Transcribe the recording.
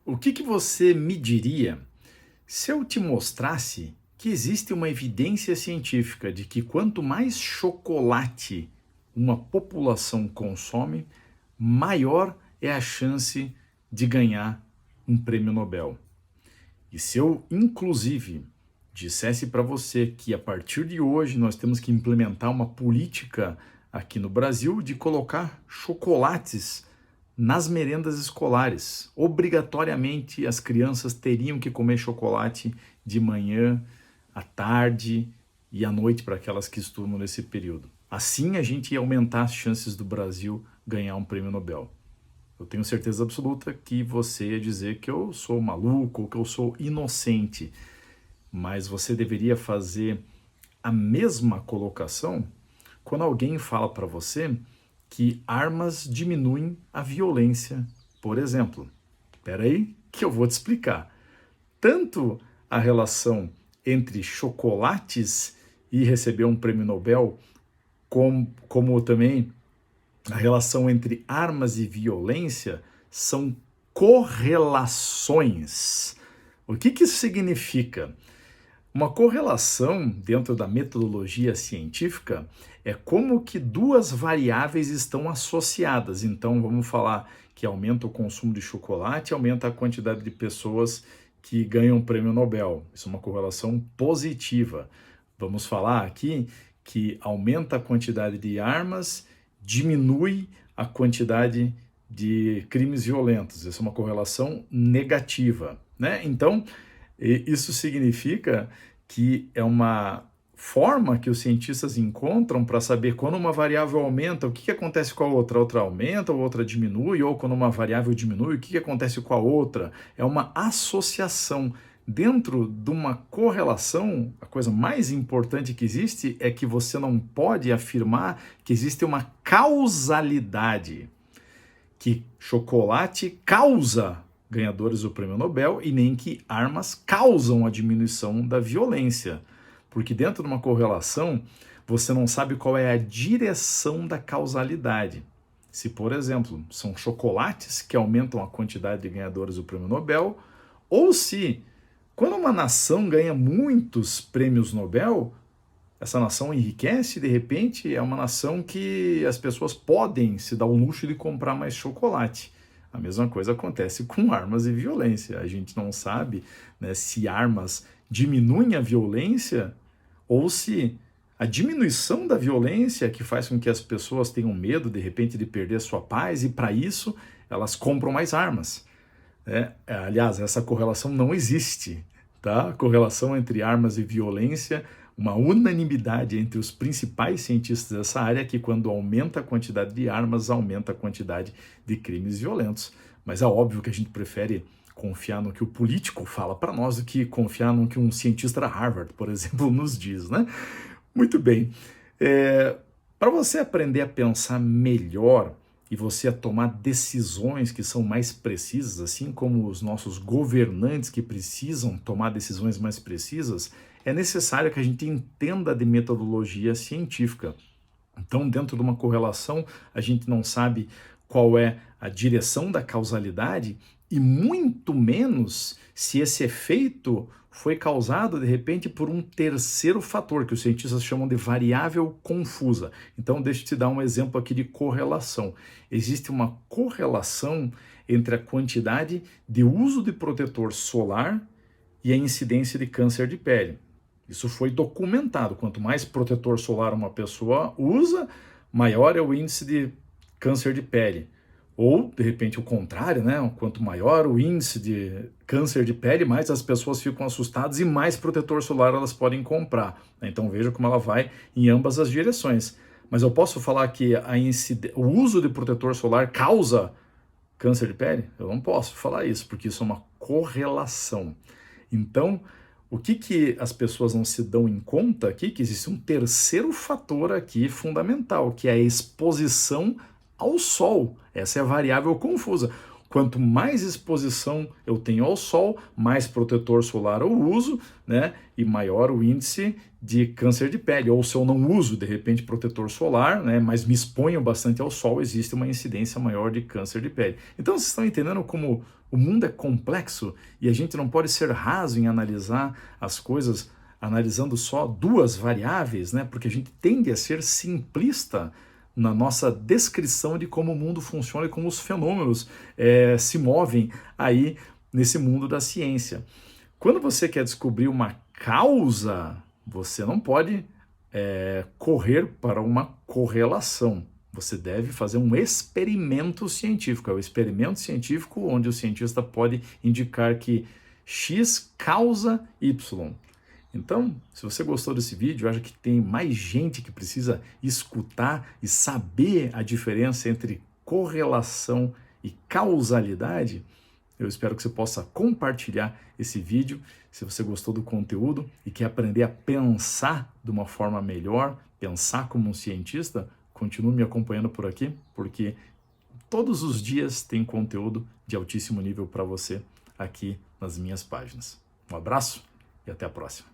O que você me diria se eu te mostrasse que existe uma evidência científica de que quanto mais chocolate uma população consome, maior é a chance de ganhar um prêmio Nobel? E se eu, inclusive, dissesse para você que a partir de hoje nós temos que implementar uma política aqui no Brasil de colocar chocolates nas merendas escolares. Obrigatoriamente as crianças teriam que comer chocolate de manhã, à tarde e à noite para aquelas que estudam nesse período. Assim a gente ia aumentar as chances do Brasil ganhar um prêmio Nobel. Eu tenho certeza absoluta que você ia dizer que eu sou maluco ou que eu sou inocente, mas você deveria fazer a mesma colocação quando alguém fala para você que armas diminuem a violência, por exemplo. Espera aí que eu vou te explicar. Tanto a relação entre chocolates e receber um prêmio Nobel, como também a relação entre armas e violência são correlações. O que isso significa? Uma correlação dentro da metodologia científica é como que duas variáveis estão associadas. Então vamos falar que aumenta o consumo de chocolate, aumenta a quantidade de pessoas que ganham o prêmio Nobel. Isso é uma correlação positiva. Vamos falar aqui que aumenta a quantidade de armas, diminui a quantidade de crimes violentos. Isso é uma correlação negativa, né? Então, isso significa que é uma forma que os cientistas encontram para saber quando uma variável aumenta, o que acontece com a outra? A outra aumenta, a outra diminui, ou quando uma variável diminui, o que acontece com a outra? É uma associação. Dentro de uma correlação, a coisa mais importante que existe é que você não pode afirmar que existe uma causalidade, que chocolate causa ganhadores do prêmio Nobel e nem que armas causam a diminuição da violência. Porque dentro de uma correlação, você não sabe qual é a direção da causalidade. Se, por exemplo, são chocolates que aumentam a quantidade de ganhadores do prêmio Nobel, ou se, quando uma nação ganha muitos prêmios Nobel, essa nação enriquece e de repente é uma nação que as pessoas podem se dar o luxo de comprar mais chocolate. A mesma coisa acontece com armas e violência. A gente não sabe, né, se armas diminuem a violência ou se a diminuição da violência que faz com que as pessoas tenham medo de repente de perder a sua paz e para isso elas compram mais armas. Aliás, essa correlação não existe, tá? A correlação entre armas e violência, uma unanimidade entre os principais cientistas dessa área é que quando aumenta a quantidade de armas, aumenta a quantidade de crimes violentos. Mas é óbvio que a gente prefere confiar no que o político fala para nós do que confiar no que um cientista da Harvard, por exemplo, nos diz, né? Muito bem. Para você aprender a pensar melhor e você a tomar decisões que são mais precisas, assim como os nossos governantes que precisam tomar decisões mais precisas, é necessário que a gente entenda de metodologia científica. Então, dentro de uma correlação, a gente não sabe qual é a direção da causalidade e muito menos se esse efeito foi causado, de repente, por um terceiro fator, que os cientistas chamam de variável confusa. Então, deixa eu te dar um exemplo aqui de correlação. Existe uma correlação entre a quantidade de uso de protetor solar e a incidência de câncer de pele. Isso foi documentado. Quanto mais protetor solar uma pessoa usa, maior é o índice de câncer de pele. Ou, de repente, o contrário, né? Quanto maior o índice de câncer de pele, mais as pessoas ficam assustadas e mais protetor solar elas podem comprar. Então veja como ela vai em ambas as direções. Mas eu posso falar que o uso de protetor solar causa câncer de pele? Eu não posso falar isso, porque isso é uma correlação. Então, o que as pessoas não se dão em conta aqui? Que existe um terceiro fator aqui fundamental, que é a exposição ao sol. Essa é a variável confusa. Quanto mais exposição eu tenho ao sol, mais protetor solar eu uso, né? E maior o índice de câncer de pele. Ou se eu não uso, de repente, protetor solar, né? Mas me exponho bastante ao sol, existe uma incidência maior de câncer de pele. Então, vocês estão entendendo como o mundo é complexo e a gente não pode ser raso em analisar as coisas analisando só duas variáveis, né? Porque a gente tende a ser simplista na nossa descrição de como o mundo funciona e como os fenômenos se movem aí nesse mundo da ciência. Quando você quer descobrir uma causa, você não pode correr para uma correlação. Você deve fazer um experimento científico. É o experimento científico onde o cientista pode indicar que X causa Y. Então, se você gostou desse vídeo, acha que tem mais gente que precisa escutar e saber a diferença entre correlação e causalidade, eu espero que você possa compartilhar esse vídeo. Se você gostou do conteúdo e quer aprender a pensar de uma forma melhor, pensar como um cientista, continue me acompanhando por aqui, porque todos os dias tem conteúdo de altíssimo nível para você aqui nas minhas páginas. Um abraço e até a próxima.